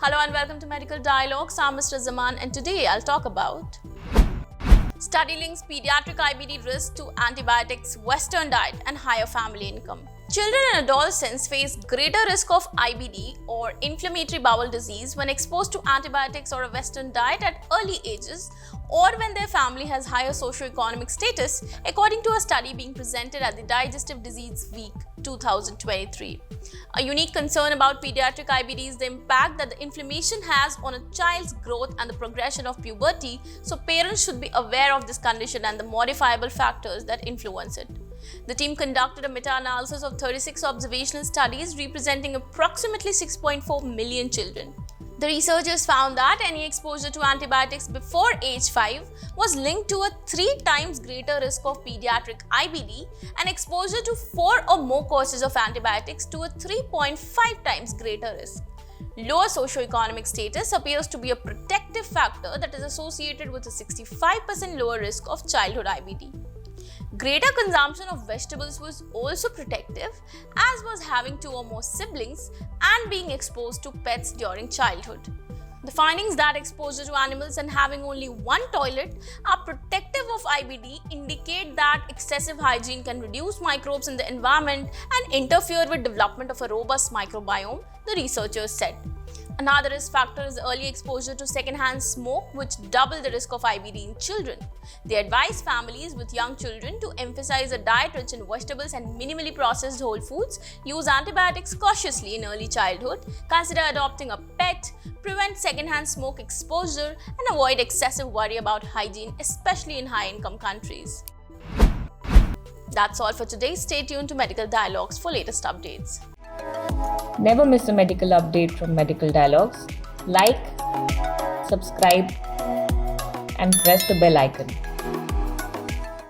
Hello and welcome to Medical Dialogues. I'm Mr. Zaman and today I'll talk about study links pediatric IBD risk to antibiotics, Western diet and higher family income. Children and adolescents face greater risk of IBD or inflammatory bowel disease when exposed to antibiotics or a Western diet at early ages or when their family has higher socioeconomic status, according to a study being presented at the Digestive Disease Week 2023. A unique concern about pediatric IBD is the impact that the inflammation has on a child's growth and the progression of puberty, so parents should be aware of this condition and the modifiable factors that influence it. The team conducted a meta-analysis of 36 observational studies representing approximately 6.4 million children. The researchers found that any exposure to antibiotics before age 5 was linked to a 3 times greater risk of pediatric IBD and exposure to 4 or more courses of antibiotics to a 3.5 times greater risk. Lower socioeconomic status appears to be a protective factor that is associated with a 65% lower risk of childhood IBD. Greater consumption of vegetables was also protective, as was having 2 or more siblings and being exposed to pets during childhood. The findings that exposure to animals and having only one toilet are protective of IBD indicate that excessive hygiene can reduce microbes in the environment and interfere with development of a robust microbiome, the researchers said. Another risk factor is early exposure to secondhand smoke, which double the risk of IBD in children. They advise families with young children to emphasize a diet rich in vegetables and minimally processed whole foods, use antibiotics cautiously in early childhood, consider adopting a pet, prevent secondhand smoke exposure, and avoid excessive worry about hygiene, especially in high-income countries. That's all for today. Stay tuned to Medical Dialogues for latest updates. Never miss a medical update from Medical Dialogues. Like, subscribe, and press the bell icon.